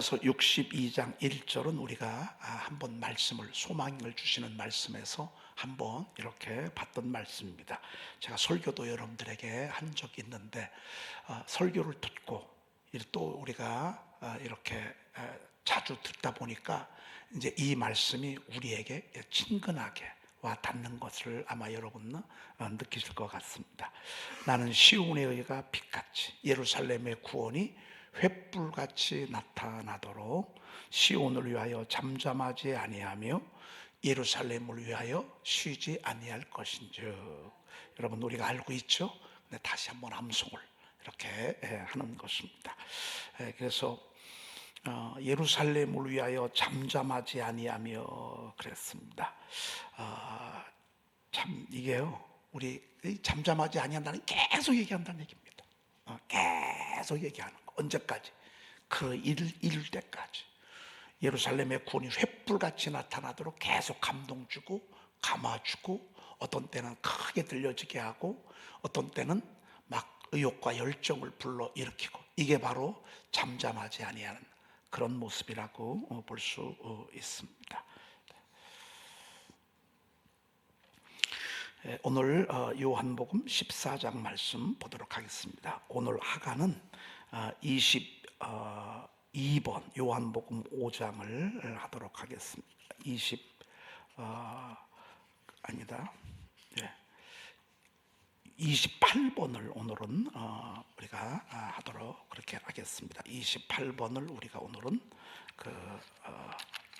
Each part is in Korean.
이사야서 62장 1절은 우리가 한번 말씀을, 소망을 주시는 말씀에서 한번 이렇게 봤던 말씀입니다. 제가 설교도 여러분들에게 한 적이 있는데 설교를 듣고 또 우리가 이렇게 자주 듣다 보니까 이제 이 말씀이 우리에게 친근하게 와 닿는 것을 아마 여러분은 느끼실 것 같습니다. 나는 시온의 의가 빛같이 예루살렘의 구원이 횃불같이 나타나도록 시온을 위하여 잠잠하지 아니하며 예루살렘을 위하여 쉬지 아니할 것인즉. 여러분, 우리가 알고 있죠? 근데 다시 한번 암송을 이렇게 하는 것입니다. 그래서 예루살렘을 위하여 잠잠하지 아니하며 그랬습니다. 참 이게요, 우리 잠잠하지 아니한다는 계속 얘기한다는 얘기입니다. 계속 얘기하는 거. 언제까지? 그 이룰 때까지. 예루살렘의 구원이 횃불같이 나타나도록 계속 감동 주고 감아주고, 어떤 때는 크게 들려지게 하고 어떤 때는 막 의욕과 열정을 불러일으키고, 이게 바로 잠잠하지 아니하는 그런 모습이라고 볼 수 있습니다. 오늘 요한복음 14장 말씀 보도록 하겠습니다. 오늘 하가는 22번 요한복음 5장을 하도록 하겠습니다. 28번을 오늘은 우리가 하도록 그렇게 하겠습니다. 28번을 우리가 오늘은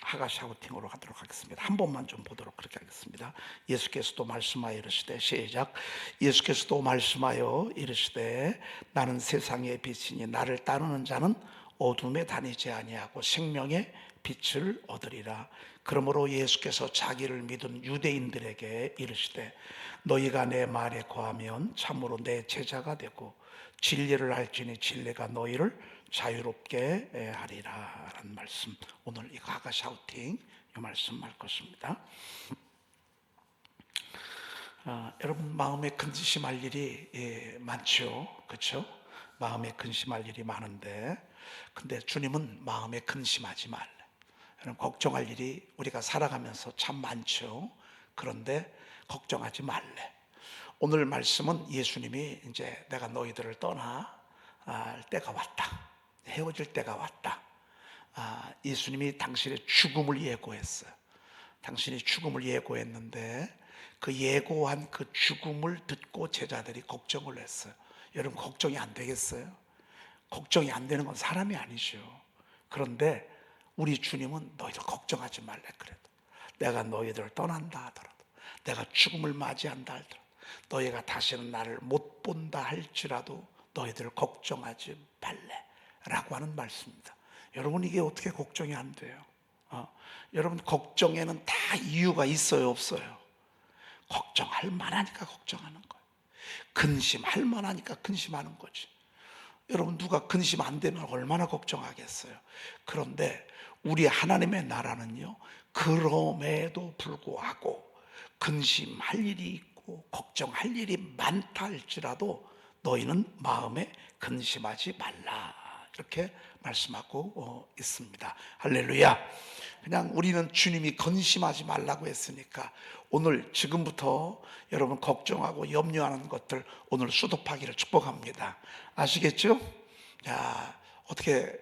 하가 샤우팅으로 하도록 하겠습니다. 한 번만 좀 보도록 그렇게 하겠습니다. 예수께서도 말씀하여 이르시되, 시작. 예수께서도 말씀하여 이르시되, 나는 세상의 빛이니 나를 따르는 자는 어둠에 다니지 아니하고 생명의 빛을 얻으리라. 그러므로 예수께서 자기를 믿은 유대인들에게 이르시되, 너희가 내 말에 거하면 참으로 내 제자가 되고 진리를 알지니 진리가 너희를 자유롭게 하리라 라는 말씀, 오늘 이 하가 샤우팅 이 말씀 할 것입니다. 여러분, 마음에 근심할 일이 많죠, 그렇죠? 마음에 근심할 일이 많은데, 근데 주님은 마음에 근심하지 말래. 여러분, 걱정할 일이 우리가 살아가면서 참 많죠. 그런데 걱정하지 말래. 오늘 말씀은 예수님이 이제 내가 너희들을 떠날 때가 왔다, 헤어질 때가 왔다. 예수님이 당신의 죽음을 예고했어요. 당신이 죽음을 예고했는데 그 예고한 그 죽음을 듣고 제자들이 걱정을 했어요. 여러분, 걱정이 안 되겠어요? 걱정이 안 되는 건 사람이 아니죠. 그런데 우리 주님은 너희들 걱정하지 말래. 그래도 내가 너희들을 떠난다 하더라도, 내가 죽음을 맞이한다 하더라도, 너희가 다시는 나를 못 본다 할지라도 너희들 걱정하지 말래 라고 하는 말씀입니다. 여러분, 이게 어떻게 걱정이 안 돼요? 여러분, 걱정에는 다 이유가 있어요, 없어요? 걱정할 만하니까 걱정하는 거예요. 근심할 만하니까 근심하는 거지. 여러분, 누가 근심 안 되면 얼마나 걱정하겠어요? 그런데 우리 하나님의 나라는요, 그럼에도 불구하고 근심할 일이 있고 걱정할 일이 많다 할지라도 너희는 마음에 근심하지 말라, 이렇게 말씀하고 있습니다. 할렐루야. 그냥 우리는 주님이 근심하지 말라고 했으니까 오늘 지금부터 여러분 걱정하고 염려하는 것들 오늘 수도하기를 축복합니다. 아시겠죠? 자, 어떻게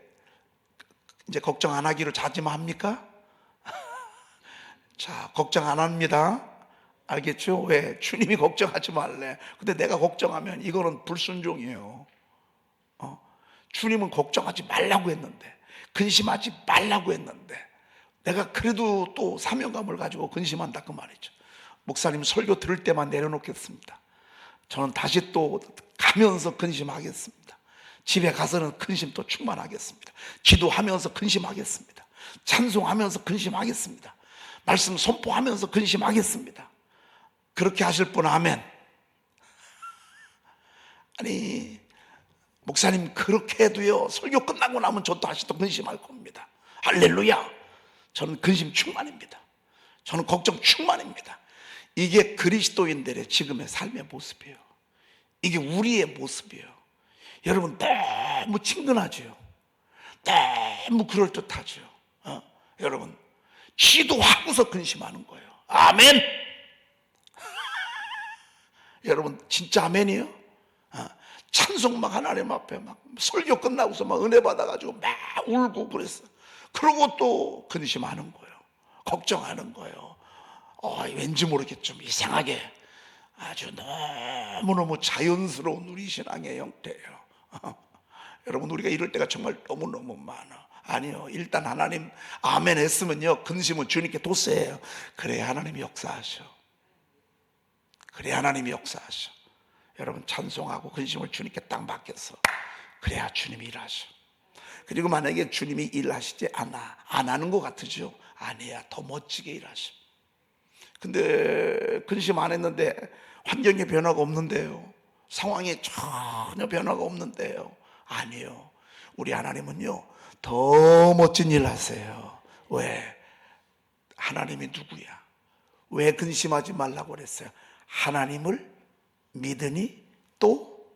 이제 걱정 안 하기로 다짐합니까? 자, 걱정 안 합니다. 알겠죠? 왜? 주님이 걱정하지 말래. 근데 내가 걱정하면 이거는 불순종이에요. 주님은 걱정하지 말라고 했는데, 근심하지 말라고 했는데, 내가 그래도 또 사명감을 가지고 근심한다 그 말이죠. 목사님 설교 들을 때만 내려놓겠습니다. 저는 다시 또 가면서 근심하겠습니다. 집에 가서는 근심 또 충만하겠습니다. 기도하면서 근심하겠습니다. 찬송하면서 근심하겠습니다. 말씀 선포하면서 근심하겠습니다. 그렇게 하실 분 아멘. 아니, 목사님 그렇게 해도요, 설교 끝나고 나면 저도 다시 또 근심할 겁니다. 할렐루야. 저는 근심 충만입니다. 저는 걱정 충만입니다. 이게 그리스도인들의 지금의 삶의 모습이에요. 이게 우리의 모습이에요. 여러분, 너무 친근하죠. 너무 그럴듯하죠. 여러분, 기도하고서 근심하는 거예요. 아멘. 여러분 진짜 아멘이요? 찬송 막 하나님 앞에 막 설교 끝나고서 막 은혜 받아가지고 막 울고 그랬어. 그러고 또 근심하는 거예요. 걱정하는 거예요. 왠지 모르게 좀 이상하게 아주 너무너무 자연스러운 우리 신앙의 형태예요. 여러분, 우리가 이럴 때가 정말 너무너무 많아. 아니요, 일단 하나님 아멘 했으면요, 근심은 주님께 도세예요. 그래야 하나님이 역사하셔. 그래야 하나님이 역사하셔. 여러분, 찬송하고 근심을 주님께 딱 맡겨서 그래야 주님이 일하셔. 그리고 만약에 주님이 일하시지 않아, 안 하는 것 같으죠? 아니야, 더 멋지게 일하셔. 근데 근심 안 했는데 환경에 변화가 없는데요, 상황에 전혀 변화가 없는데요, 아니에요. 우리 하나님은요 더 멋진 일 하세요. 왜? 하나님이 누구야? 왜 근심하지 말라고 그랬어요? 하나님을 믿으니 또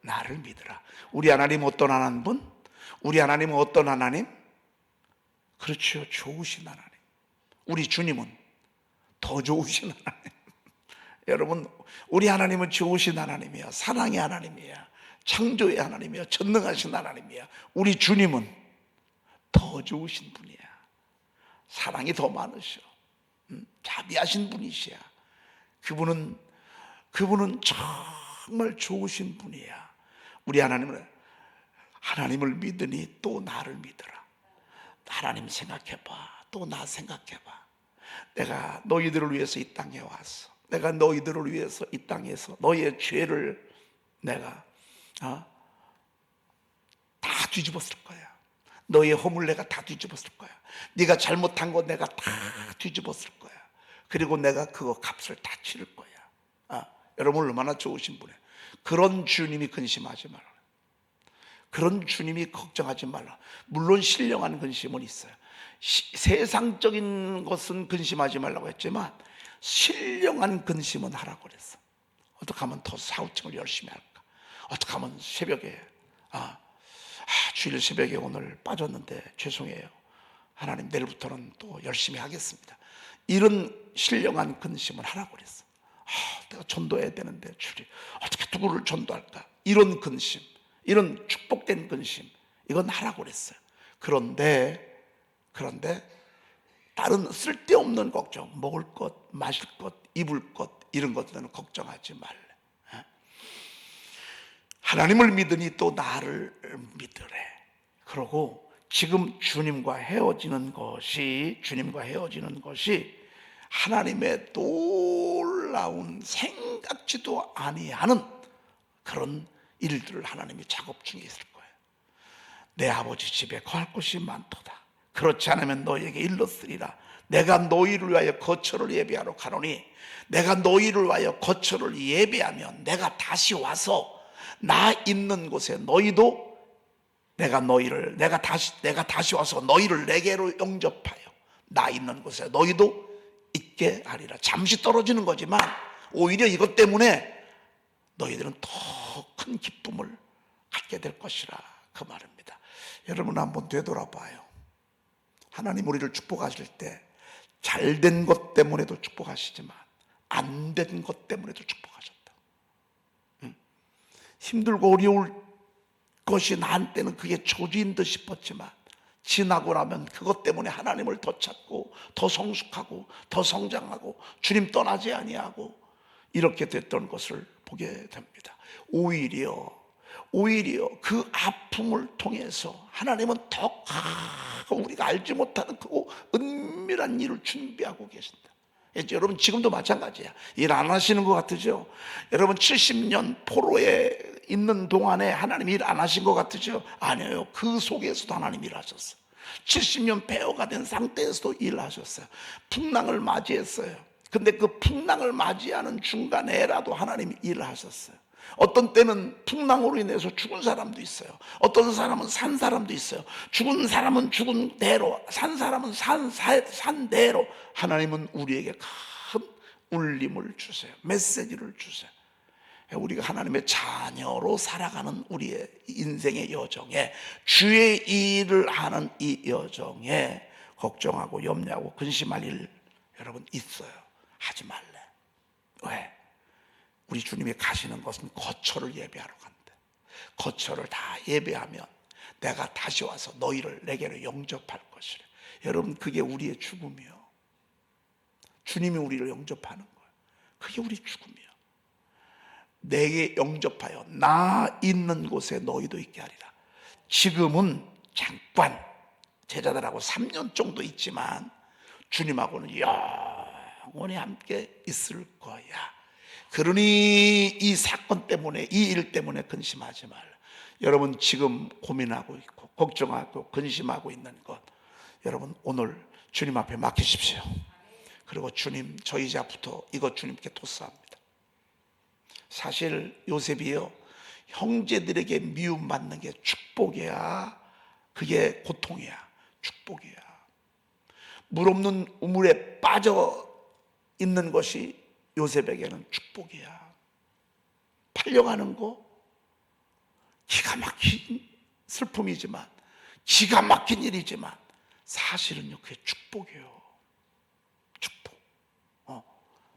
나를 믿으라. 우리 하나님 어떤 하나님? 우리 하나님은 어떤 하나님? 그렇죠, 좋으신 하나님. 우리 주님은 더 좋으신 하나님. 여러분, 우리 하나님은 좋으신 하나님이야. 사랑의 하나님이야. 창조의 하나님이야. 전능하신 하나님이야. 우리 주님은 더 좋으신 분이야. 사랑이 더 많으셔. 자비하신 분이시야. 그분은 정말 좋으신 분이야. 우리 하나님은 하나님을 믿으니 또 나를 믿어라. 하나님 생각해봐. 또 나 생각해봐. 내가 너희들을 위해서 이 땅에 왔어. 내가 너희들을 위해서 이 땅에서 너희의 죄를 내가 다 뒤집었을 거야. 너희의 허물 내가 다 뒤집었을 거야. 네가 잘못한 거 내가 다 뒤집었을 거야. 그리고 내가 그거 값을 다 치를 거야. 여러분, 얼마나 좋으신 분이에요. 그런 주님이 근심하지 말라. 그런 주님이 걱정하지 말라. 물론 신령한 근심은 있어요. 세상적인 것은 근심하지 말라고 했지만 신령한 근심은 하라고 그랬어. 어떻게 하면 더 사후증을 열심히 할까? 어떻게 하면 새벽에 주일 새벽에 오늘 빠졌는데 죄송해요. 하나님, 내일부터는 또 열심히 하겠습니다. 이런 신령한 근심을 하라고 그랬어. 내가 전도해야 되는데 어떻게 누구를 전도할까? 이런 근심, 이런 축복된 근심, 이건 하라고 그랬어요. 그런데 다른 쓸데없는 걱정, 먹을 것, 마실 것, 입을 것, 이런 것들은 걱정하지 말래. 하나님을 믿으니 또 나를 믿으래. 그러고 지금 주님과 헤어지는 것이 하나님의 놀라운 생각지도 아니하는 그런 일들을 하나님이 작업 중에 있을 거예요. 내 아버지 집에 거할 곳이 많도다. 그렇지 않으면 너희에게 일렀으리라. 내가 너희를 위하여 거처를 예비하러 가노니, 내가 너희를 위하여 거처를 예비하면 내가 다시 와서 나 있는 곳에 너희도 내가 다시 와서 너희를 내게로 영접하여 나 있는 곳에 너희도 있게 하리라. 잠시 떨어지는 거지만 오히려 이것 때문에 너희들은 더 큰 기쁨을 갖게 될 것이라, 그 말입니다. 여러분, 한번 되돌아봐요. 하나님 우리를 축복하실 때 잘된 것 때문에도 축복하시지만 안 된 것 때문에도 축복하셨다. 힘들고 어려울 것이 나한테는 그게 조지인 듯 싶었지만 지나고 나면 그것 때문에 하나님을 더 찾고 더 성숙하고 더 성장하고 주님 떠나지 아니하고 이렇게 됐던 것을 보게 됩니다. 오히려 그 아픔을 통해서 하나님은 더 우리가 알지 못하는 그 은밀한 일을 준비하고 계신다. 여러분, 지금도 마찬가지야. 일 안 하시는 것 같으죠? 여러분, 70년 포로에 있는 동안에 하나님 일 안 하신 것 같으죠? 아니에요. 그 속에서도 하나님 일하셨어. 70년 폐허가 된 상태에서도 일하셨어요. 풍랑을 맞이했어요. 근데 그 풍랑을 맞이하는 중간에라도 하나님이 일을 하셨어요. 어떤 때는 풍랑으로 인해서 죽은 사람도 있어요. 어떤 사람은 산 사람도 있어요. 죽은 사람은 죽은 대로, 산 사람은 산 대로 하나님은 우리에게 큰 울림을 주세요. 메시지를 주세요. 우리가 하나님의 자녀로 살아가는 우리의 인생의 여정에, 주의 일을 하는 이 여정에 걱정하고 염려하고 근심할 일 여러분 있어요. 하지 말래. 왜? 우리 주님이 가시는 것은 거처를 예배하러 간대. 거처를 다 예배하면 내가 다시 와서 너희를 내게로 영접할 것이래. 여러분, 그게 우리의 죽음이요. 주님이 우리를 영접하는 거예요. 그게 우리 죽음이요. 내게 영접하여 나 있는 곳에 너희도 있게 하리라. 지금은 잠깐 제자들하고 3년 정도 있지만 주님하고는 영원히 함께 있을 거야. 그러니 이 사건 때문에, 이 일 때문에 근심하지 말라. 여러분, 지금 고민하고 있고 걱정하고 근심하고 있는 것, 여러분 오늘 주님 앞에 맡기십시오. 그리고 주님, 저 이자부터 이것 주님께 토스합니다. 사실 요셉이요, 형제들에게 미움받는 게 축복이야, 그게 고통이야? 축복이야. 물 없는 우물에 빠져 있는 것이 요셉에게는 축복이야. 팔려가는 거 기가 막힌 슬픔이지만, 기가 막힌 일이지만 사실은요, 그게 축복이에요. 축복.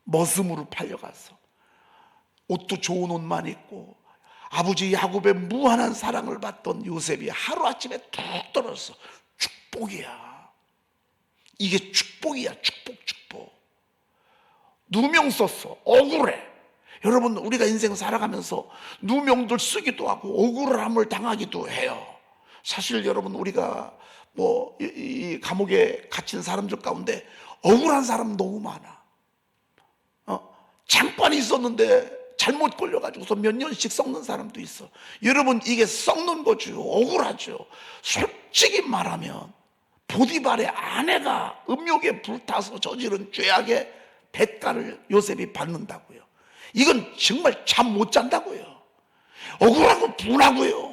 머슴으로 팔려가서 옷도 좋은 옷만 입고 아버지 야곱의 무한한 사랑을 받던 요셉이 하루아침에 툭 떨어져서 축복이야. 이게 축복이야. 축복. 누명 썼어. 억울해. 여러분, 우리가 인생 살아가면서 누명들 쓰기도 하고 억울함을 당하기도 해요. 사실 여러분, 우리가 이 감옥에 갇힌 사람들 가운데 억울한 사람 너무 많아. 잠깐 있었는데 잘못 걸려가지고서 몇 년씩 썩는 사람도 있어. 여러분, 이게 썩는 거죠. 억울하죠. 솔직히 말하면 보디발의 아내가 음욕에 불타서 저지른 죄악의 대가를 요셉이 받는다고요. 이건 정말 잠 못 잔다고요. 억울하고 분하고요.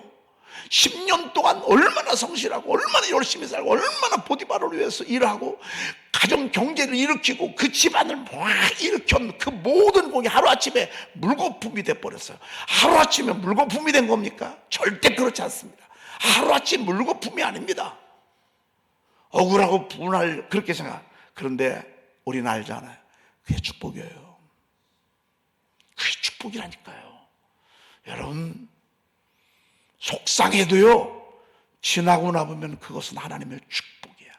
10년 동안 얼마나 성실하고 얼마나 열심히 살고 얼마나 보디발을 위해서 일하고 가정 경제를 일으키고 그 집안을 막 일으켰는 그 모든 공이 하루아침에 물거품이 돼버렸어요. 하루아침에 물거품이 된 겁니까? 절대 그렇지 않습니다. 하루아침 물거품이 아닙니다. 억울하고 분할, 그렇게 생각. 그런데 우리는 알잖아요. 그게 축복이에요. 그게 축복이라니까요. 여러분, 속상해도요, 지나고 나보면 그것은 하나님의 축복이야.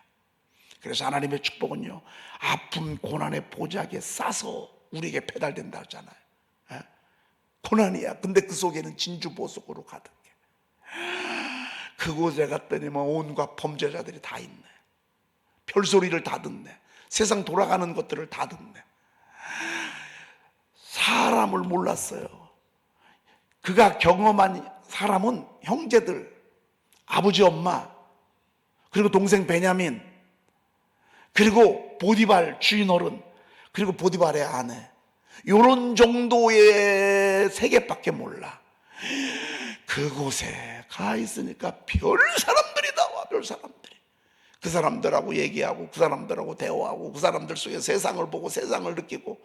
그래서 하나님의 축복은요, 아픔 고난의 보자기에 싸서 우리에게 배달된다 하잖아요. 고난이야. 근데 그 속에는 진주보석으로 가득해. 그곳에 갔더니만 온갖 범죄자들이 다 있네. 별소리를 다 듣네. 세상 돌아가는 것들을 다 듣네. 사람을 몰랐어요. 그가 경험한 사람은 형제들, 아버지, 엄마, 그리고 동생 베냐민, 그리고 보디발 주인 어른, 그리고 보디발의 아내, 이런 정도의 세계밖에 몰라. 그곳에 가 있으니까 별 사람들이 나와. 별 사람들이. 그 사람들하고 얘기하고 그 사람들하고 대화하고 그 사람들 속에 세상을 보고 세상을 느끼고,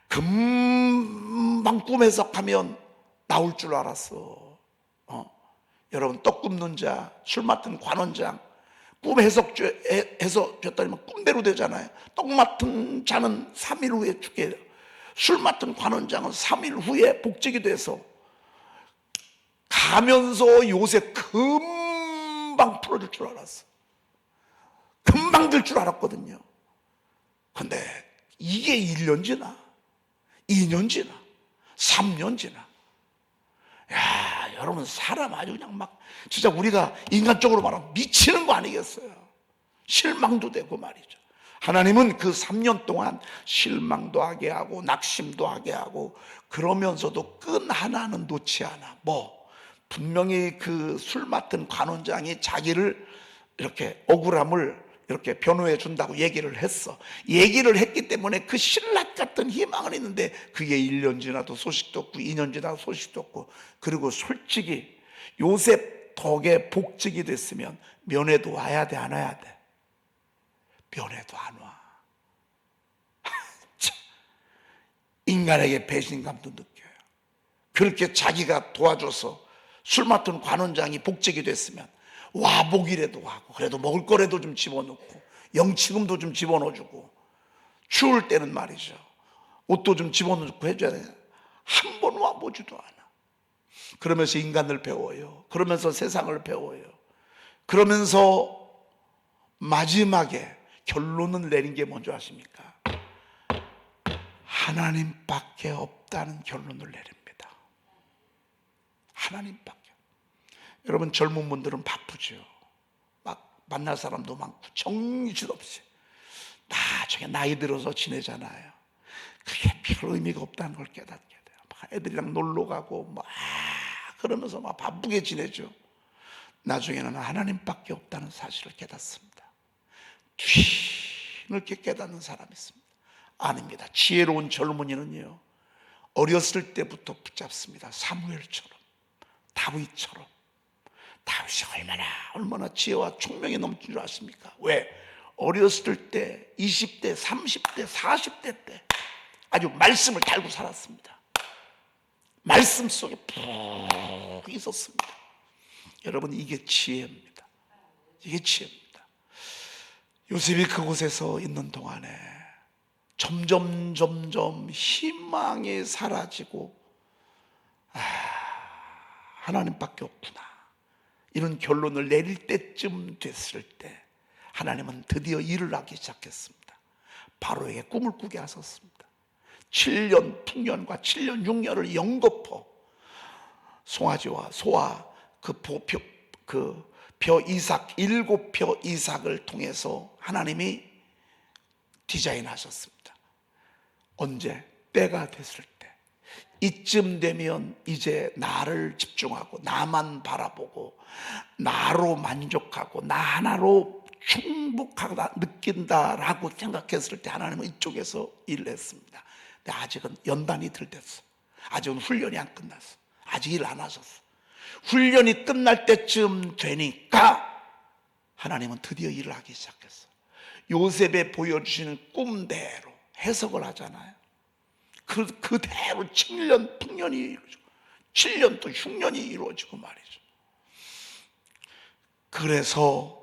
금방 꿈 해석하면 나올 줄 알았어. 여러분, 떡 굽는 자, 술 맡은 관원장, 꿈 해석했더니만 꿈대로 되잖아요. 떡 맡은 자는 3일 후에 죽게 돼요. 술 맡은 관원장은 3일 후에 복직이 돼서 가면서 요새 금방 풀어질 줄 알았어. 금방 될 줄 알았거든요. 근데 이게 1년 지나, 2년 지나, 3년 지나. 야, 여러분, 사람 아주 그냥 막 진짜 우리가 인간적으로 말하면 미치는 거 아니겠어요? 실망도 되고 말이죠. 하나님은 그 3년 동안 실망도 하게 하고 낙심도 하게 하고 그러면서도 끈 하나는 놓지 않아. 분명히 그 술 맡은 관원장이 자기를 이렇게 억울함을 이렇게 변호해 준다고 얘기를 했어. 얘기를 했기 때문에 그 신라 같은 희망은 있는데 그게 1년 지나도 소식도 없고 2년 지나도 소식도 없고, 그리고 솔직히 요셉 덕에 복직이 됐으면 면회도 와야 돼, 안 와야 돼? 면회도 안 와. 인간에게 배신감도 느껴요. 그렇게 자기가 도와줘서 술 맡은 관원장이 복직이 됐으면 와복이라도 하고 그래도 먹을 거라도 좀 집어넣고 영치금도 좀 집어넣어주고 추울 때는 말이죠 옷도 좀 집어넣고 해줘야 돼. 한 번 와보지도 않아. 그러면서 인간을 배워요. 그러면서 세상을 배워요. 그러면서 마지막에 결론을 내린 게 뭔지 아십니까? 하나님밖에 없다는 결론을 내립니다. 하나님밖에. 여러분 젊은 분들은 바쁘죠. 막 만날 사람도 많고 정신없이 나중에 나이 들어서 지내잖아요. 그게 별 의미가 없다는 걸 깨닫게 돼요. 막 애들이랑 놀러 가고 막 그러면서 막 바쁘게 지내죠. 나중에는 하나님밖에 없다는 사실을 깨닫습니다. 뒤늦게 깨닫는 사람이 있습니다. 아닙니다. 지혜로운 젊은이는요 어렸을 때부터 붙잡습니다. 사무엘처럼, 다윗처럼. 다윗이 얼마나 지혜와 총명이 넘친 줄 아십니까? 왜? 어렸을 때 20대, 30대, 40대 때 아주 말씀을 달고 살았습니다. 말씀 속에 푹 있었습니다. 여러분 이게 지혜입니다. 이게 지혜입니다. 요셉이 그곳에서 있는 동안에 점점 희망이 사라지고 하나님밖에 없구나 이런 결론을 내릴 때쯤 됐을 때 하나님은 드디어 일을 하기 시작했습니다. 바로에게 꿈을 꾸게 하셨습니다. 7년 풍년과 7년 6년을 연거푸 송아지와 소와 벼 이삭 7벼 이삭을 통해서 하나님이 디자인하셨습니다. 언제? 때가 됐을 때 이쯤 되면 이제 나를 집중하고 나만 바라보고 나로 만족하고 나 하나로 충복하다 느낀다라고 생각했을 때 하나님은 이쪽에서 일을 했습니다. 근데 아직은 연단이 덜 됐어. 아직은 훈련이 안 끝났어. 아직 일 안 하셨어. 훈련이 끝날 때쯤 되니까 하나님은 드디어 일을 하기 시작했어. 요셉에 보여주시는 꿈대로 해석을 하잖아요. 그대로 7년 풍년이 이루어지고 7년 또 흉년이 이루어지고 말이죠. 그래서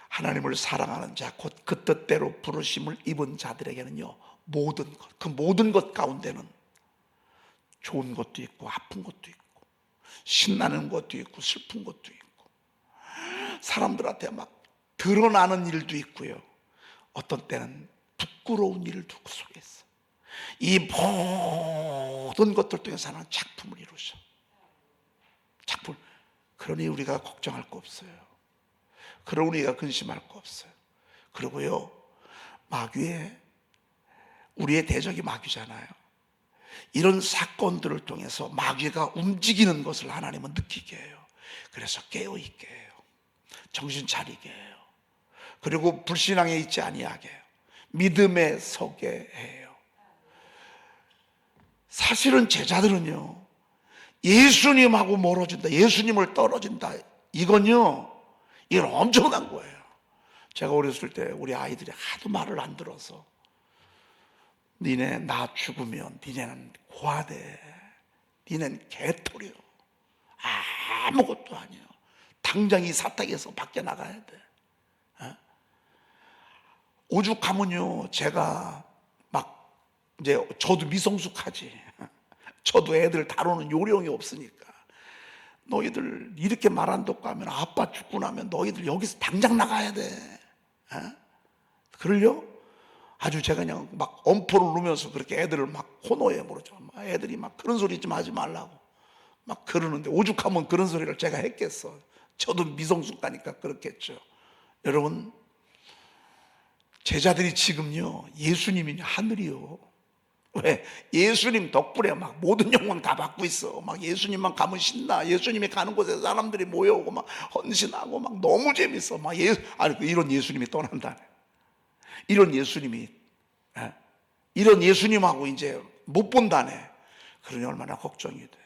하나님을 사랑하는 자, 곧 그 뜻대로 부르심을 입은 자들에게는요 모든 것, 그 모든 것 가운데는 좋은 것도 있고 아픈 것도 있고 신나는 것도 있고 슬픈 것도 있고 사람들한테 막 드러나는 일도 있고요 어떤 때는 부끄러운 일도 그 속에 있어. 이 모든 것들 통해서 하나는 작품을 이루셔. 작품. 그러니 우리가 걱정할 거 없어요. 그러니 우리가 근심할 거 없어요. 그리고요 마귀의 우리의 대적이 마귀잖아요. 이런 사건들을 통해서 마귀가 움직이는 것을 하나님은 느끼게 해요. 그래서 깨어있게 해요. 정신 차리게 해요. 그리고 불신앙에 있지 아니하게 해요. 믿음에 서게 해요. 사실은 제자들은요 예수님하고 멀어진다, 예수님을 떨어진다, 이건 엄청난 거예요. 제가 어렸을 때 우리 아이들이 하도 말을 안 들어서 니네 나 죽으면 니네는 고아돼, 니네는 개토려, 아무것도 아니야, 당장 이 사탁에서 밖에 나가야 돼. 오죽하면요 제가 막 이제 저도 미성숙하지, 저도 애들 다루는 요령이 없으니까 너희들 이렇게 말 안 듣고 하면 아빠 죽고 나면 너희들 여기서 당장 나가야 돼. 그럴요? 아주 제가 그냥 막 엄포를 누면서 그렇게 애들을 막 호노해 버리죠. 애들이 막 그런 소리 좀 하지 말라고 막 그러는데 오죽하면 그런 소리를 제가 했겠어. 저도 미성숙하니까 그렇겠죠. 여러분 제자들이 지금요 예수님이 하늘이요. 왜? 예수님 덕분에 막 모든 영광 다 받고 있어. 막 예수님만 가면 신나. 예수님이 가는 곳에 사람들이 모여오고 막 헌신하고 막 너무 재밌어. 막 이런 예수님이 떠난다네. 이런 예수님이, 이런 예수님하고 이제 못 본다네. 그러니 얼마나 걱정이 돼.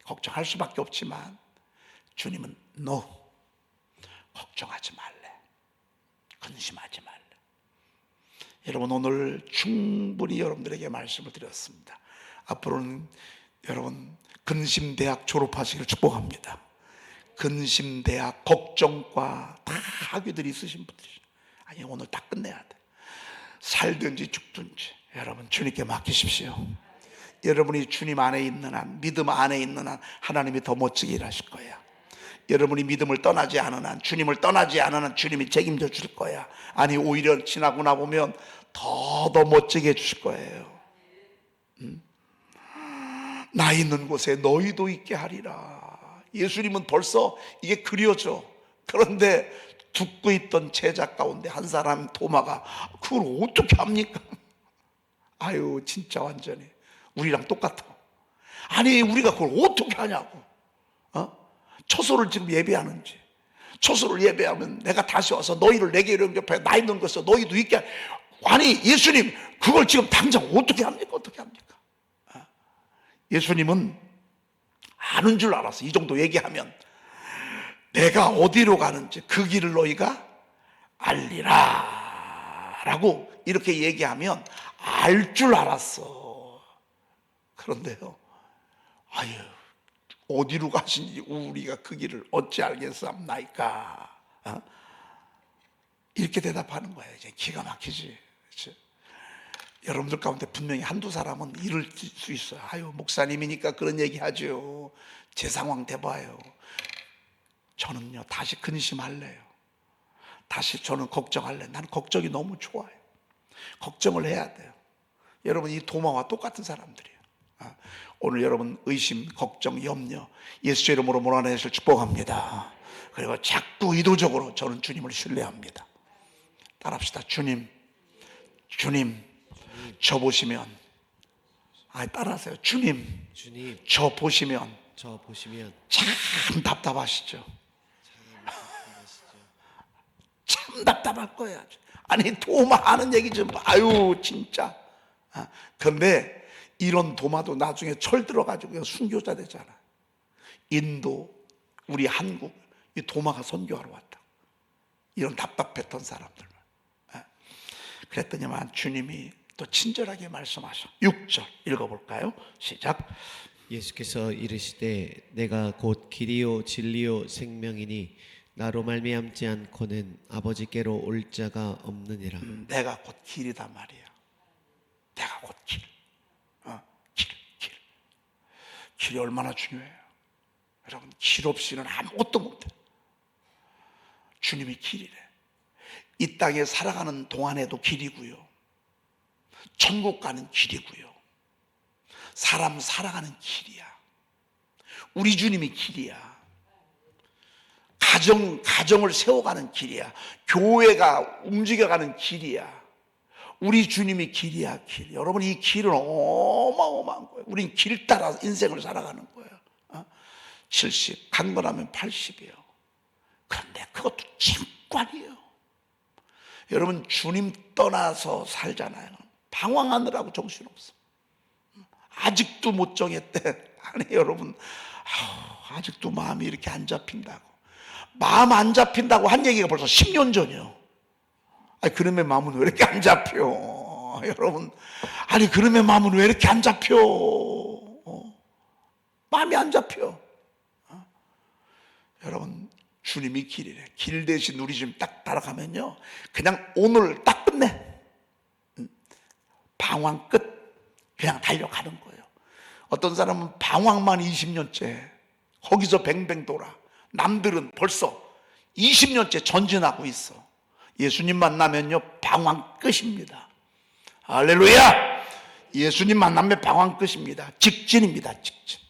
걱정할 수밖에 없지만 주님은 no, 걱정하지 말래. 근심하지 말래. 여러분 오늘 충분히 여러분들에게 말씀을 드렸습니다. 앞으로는 여러분 근심대학 졸업하시기를 축복합니다. 근심대학 걱정과 다 학위들이 있으신 분들이, 아니 오늘 다 끝내야 돼. 살든지 죽든지 여러분 주님께 맡기십시오. 여러분이 주님 안에 있는 한, 믿음 안에 있는 한 하나님이 더 멋지게 일하실 거야. 여러분이 믿음을 떠나지 않은 한, 주님을 떠나지 않은 한 주님이 책임져 줄 거야. 아니 오히려 지나고 나 보면 더 멋지게 해주실 거예요. 나 있는 곳에 너희도 있게 하리라. 예수님은 벌써 이게 그려져. 그런데 듣고 있던 제자 가운데 한 사람 토마가 그걸 어떻게 합니까? 아유 진짜 완전히 우리랑 똑같아. 아니 우리가 그걸 어떻게 하냐고. 초소를 지금 예배하는지, 초소를 예배하면 내가 다시 와서 너희를 내게 영접하여 나 있는 곳에서 너희도 있게 아니 예수님 그걸 지금 당장 어떻게 합니까? 어떻게 합니까? 예수님은 아는 줄 알았어. 이 정도 얘기하면 내가 어디로 가는지 그 길을 너희가 알리라 라고 이렇게 얘기하면 알 줄 알았어. 그런데요, 아유 어디로 가신지 우리가 그 길을 어찌 알겠사옵나이까. 이렇게 대답하는 거예요. 이제 기가 막히지. 그치? 여러분들 가운데 분명히 한두 사람은 이럴 수 있어요. 아유 목사님이니까 그런 얘기 하죠. 제 상황 대봐요. 저는요 다시 근심할래요. 다시 저는 걱정할래요. 나는 걱정이 너무 좋아요. 걱정을 해야 돼요. 여러분 이 도마와 똑같은 사람들이에요. 오늘 여러분 의심, 걱정, 염려 예수 이름으로 몰아내실 축복합니다. 그리고 자꾸 의도적으로 저는 주님을 신뢰합니다. 따라합시다. 주님, 주님, 저 보시면, 따라하세요. 주님, 저 보시면 참 답답하시죠. 참 답답할 거야. 아니 도마 하는 얘기 좀 아유 진짜. 그런데 이런 도마도 나중에 철 들어가지고 순교자 되잖아. 인도, 우리 한국 이 도마가 선교하러 왔다. 이런 답답했던 사람들. 그랬더니만 주님이 또 친절하게 말씀하셔. 6절 읽어볼까요? 시작. 예수께서 이르시되 내가 곧 길이요 진리요 생명이니 나로 말미암지 않고는 아버지께로 올 자가 없느니라. 내가 곧 길이다 말이야. 내가 곧 길. 길이 얼마나 중요해요. 여러분 길 없이는 아무것도 못해. 주님이 길이래. 이 땅에 살아가는 동안에도 길이고요, 천국 가는 길이고요, 사람 살아가는 길이야. 우리 주님이 길이야. 가정을 세워가는 길이야. 교회가 움직여가는 길이야. 우리 주님이 길이야. 길. 여러분 이 길은 어마어마한 거예요. 우린 길 따라 인생을 살아가는 거예요. 70 간 거라면 80이에요 그런데 그것도 잠깐이에요. 여러분 주님 떠나서 살잖아요. 방황하느라고 정신없어. 아직도 못 정했대. 아니 여러분 아직도 마음이 이렇게 안 잡힌다고. 마음 안 잡힌다고 한 얘기가 벌써 10년 전이요. 아니 그놈의 마음은 왜 이렇게 안 잡혀? 여러분 아니 그놈의 마음은 왜 이렇게 안 잡혀? 마음이 안 잡혀. 여러분 주님이 길이래. 길 대신 우리 좀 딱 따라가면요 그냥 오늘 딱 끝내. 방황 끝. 그냥 달려가는 거예요. 어떤 사람은 방황만 20년째 거기서 뱅뱅 돌아. 남들은 벌써 20년째 전진하고 있어. 예수님 만나면요 방황 끝입니다. 할렐루야. 예수님 만나면 방황 끝입니다. 직진입니다. 직진.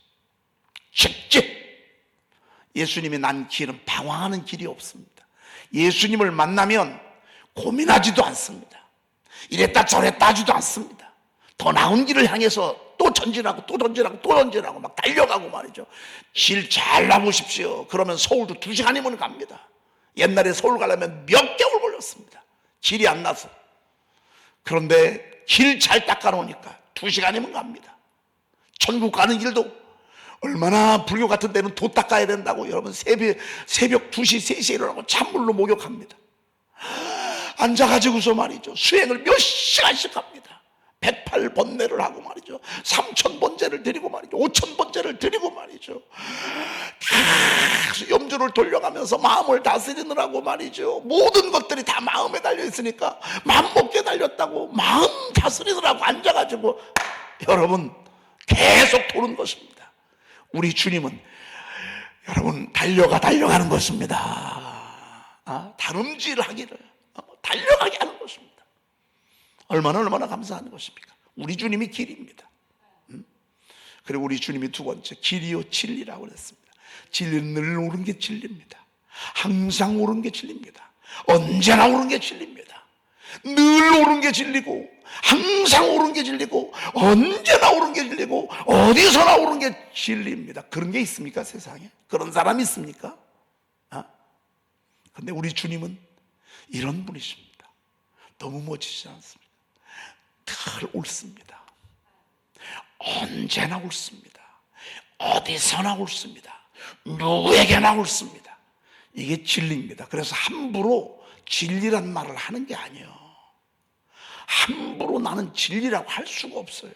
예수님이 난 길은 방황하는 길이 없습니다. 예수님을 만나면 고민하지도 않습니다. 이랬다 저랬다 하지도 않습니다. 더 나은 길을 향해서 또 전진하고 또 전진하고 또 전진하고 막 달려가고 말이죠. 길 잘 나보십시오. 그러면 서울도 2시간이면 갑니다. 옛날에 서울 가려면 몇 개월 걸렸습니다. 길이 안 나서. 그런데 길 잘 닦아놓으니까 2시간이면 갑니다. 천국 가는 길도 얼마나 불교 같은 데는 도 닦아야 된다고 여러분 새벽 2시 3시에 일어나고 찬물로 목욕합니다. 앉아가지고서 말이죠 수행을 몇 시간씩 합니다. 108 18번뇌를 하고 말이죠. 3000번제를 드리고 말이죠. 5000번제를 드리고 말이죠. 계속 염주를 돌려가면서 마음을 다스리느라고 말이죠. 모든 것들이 다 마음에 달려있으니까 마음 먹게 달렸다고 마음 다스리느라고 앉아가지고 여러분 계속 도는 것입니다. 우리 주님은 여러분 달려가는 것입니다. 다름질하기를 달려가게 하는 것입니다. 얼마나 감사한 것입니까? 우리 주님이 길입니다. 그리고 우리 주님이 두 번째 길이요 진리라고 그랬습니다. 진리는 늘 옳은 게 진리입니다. 항상 옳은 게 진리입니다. 언제나 옳은 게 진리입니다. 늘 옳은 게 진리고 항상 옳은 게 진리고 언제나 옳은 게 진리고 어디서나 옳은 게 진리입니다. 그런 게 있습니까? 세상에 그런 사람이 있습니까? 근데 우리 주님은 이런 분이십니다. 너무 멋지지 않습니까? 늘 옳습니다. 언제나 옳습니다. 어디서나 옳습니다. 누구에게나 옳습니다. 이게 진리입니다. 그래서 함부로 진리란 말을 하는 게 아니에요. 함부로 나는 진리라고 할 수가 없어요.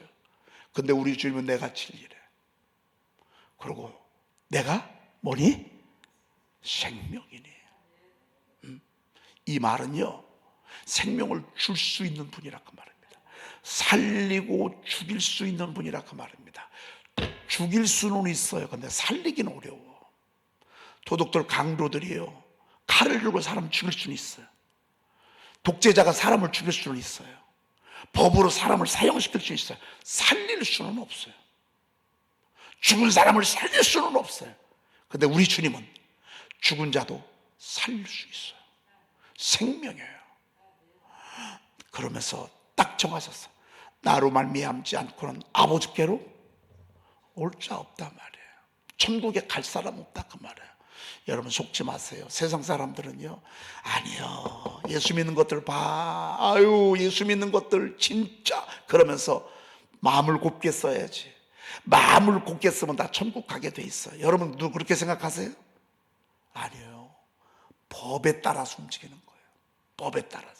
근데 우리 주님은 내가 진리래. 그리고 내가 뭐니? 생명이니. 이 말은요, 생명을 줄 수 있는 분이라고 말합니다. 살리고 죽일 수 있는 분이라고 말합니다. 죽일 수는 있어요. 근데 살리기는 어려워. 도둑들, 강도들이요, 칼을 들고 사람 죽일 수는 있어요. 독재자가 사람을 죽일 수는 있어요. 법으로 사람을 사형시킬 수 있어요. 살릴 수는 없어요. 죽은 사람을 살릴 수는 없어요. 근데 우리 주님은 죽은 자도 살릴 수 있어요. 생명이에요. 그러면서 딱 정하셨어. 나로 말미암지 않고는 아버지께로 올 자 없단 말이에요. 천국에 갈 사람 없다 그 말이에요. 여러분 속지 마세요. 세상 사람들은요, 아니요, 예수 믿는 것들 봐, 아유 예수 믿는 것들 진짜, 그러면서 마음을 곱게 써야지. 마음을 곱게 쓰면 다 천국 가게 돼 있어요. 여러분도 그렇게 생각하세요? 아니에요. 법에 따라서 움직이는 거예요. 법에 따라서.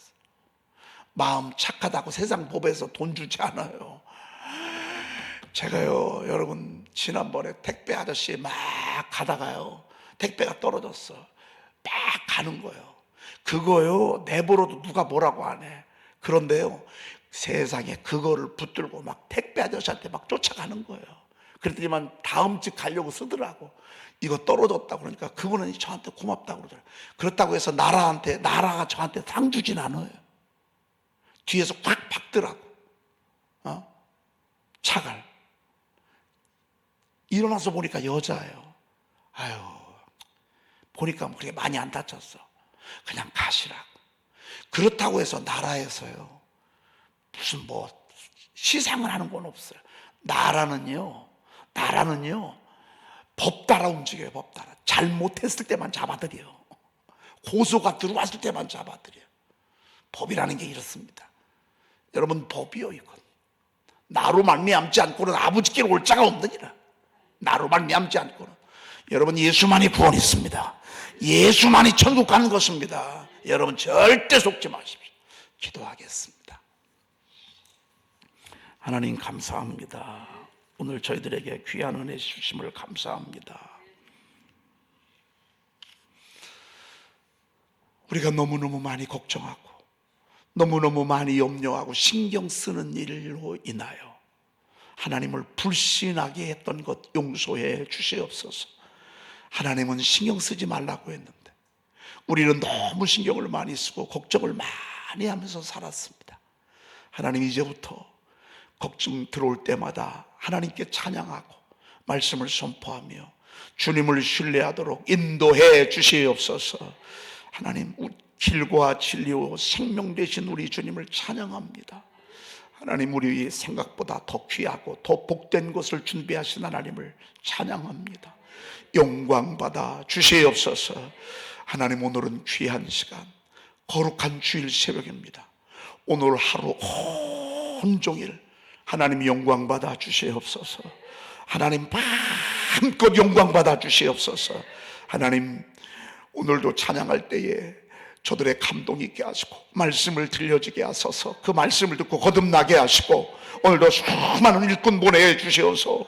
마음 착하다고 세상 법에서 돈 주지 않아요. 제가요, 여러분 지난번에 택배 아저씨 막 가다가요, 택배가 떨어졌어. 막 가는 거예요. 그거요 내버려도 누가 뭐라고 안 해. 그런데요, 세상에 그거를 붙들고 막 택배 아저씨한테 막 쫓아가는 거예요. 그랬더니만 다음 집 가려고 쓰더라고. 이거 떨어졌다고 그러니까 그분은 저한테 고맙다고 그러더라고요. 그렇다고 해서 나라가 저한테 상 주진 않아요. 뒤에서 꽉 박더라고. 차갈. 일어나서 보니까 여자예요. 아유, 보니까 그렇게 많이 안 다쳤어. 그냥 가시라고. 그렇다고 해서 나라에서요, 무슨 뭐 시상을 하는 건 없어요. 나라는요 법 따라 움직여요. 법 따라. 잘못했을 때만 잡아들여요. 고소가 들어왔을 때만 잡아들여요. 법이라는 게 이렇습니다. 여러분, 법이요 이건. 나로 말미암지 않고는 아버지께로 올 자가 없느니라. 나로 말미암지 않고는. 여러분, 예수만이 구원이 있습니다. 예수만이 천국 가는 것입니다. 여러분 절대 속지 마십시오. 기도하겠습니다. 하나님 감사합니다. 오늘 저희들에게 귀한 은혜 주심을 감사합니다. 우리가 너무너무 많이 걱정하고 너무너무 많이 염려하고 신경 쓰는 일로 인하여 하나님을 불신하게 했던 것 용서해 주시옵소서. 하나님은 신경 쓰지 말라고 했는데 우리는 너무 신경을 많이 쓰고 걱정을 많이 하면서 살았습니다. 하나님, 이제부터 걱정 들어올 때마다 하나님께 찬양하고 말씀을 선포하며 주님을 신뢰하도록 인도해 주시옵소서. 하나님, 길과 진리요 생명 되신 우리 주님을 찬양합니다. 하나님, 우리 생각보다 더 귀하고 더 복된 것을 준비하신 하나님을 찬양합니다. 영광받아 주시옵소서. 하나님, 오늘은 귀한 시간, 거룩한 주일 새벽입니다. 오늘 하루 온종일 하나님 영광받아 주시옵소서. 하나님, 마음껏 영광받아 주시옵소서. 하나님, 오늘도 찬양할 때에 저들의 감동이 있게 하시고 말씀을 들려지게 하소서. 그 말씀을 듣고 거듭나게 하시고 오늘도 수많은 일꾼 보내주시어서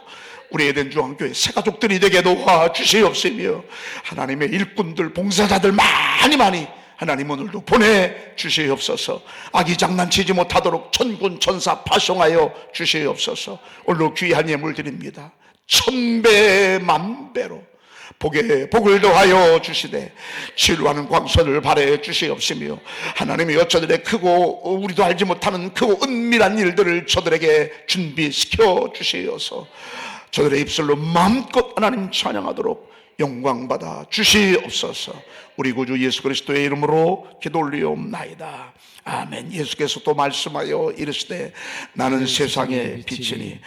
우리 에덴 중앙교회 새 가족들이 되게 도와주시옵시며 하나님의 일꾼들 봉사자들 많이 하나님 오늘도 보내주시옵소서. 악이 장난치지 못하도록 천군 천사 파송하여 주시옵소서. 오늘도 귀한 예물 드립니다. 1000배 만배로 복에 복을 더하여 주시되 치료하는 광선을 발해 주시옵시며 하나님의 저들의 크고 우리도 알지 못하는 크고 은밀한 일들을 저들에게 준비시켜 주시어서 저들의 입술로 마음껏 하나님 찬양하도록 영광받아 주시옵소서. 우리 구주 예수 그리스도의 이름으로 기도 올리옵나이다. 아멘. 예수께서 또 말씀하여 이르시되 나는 세상의 빛이니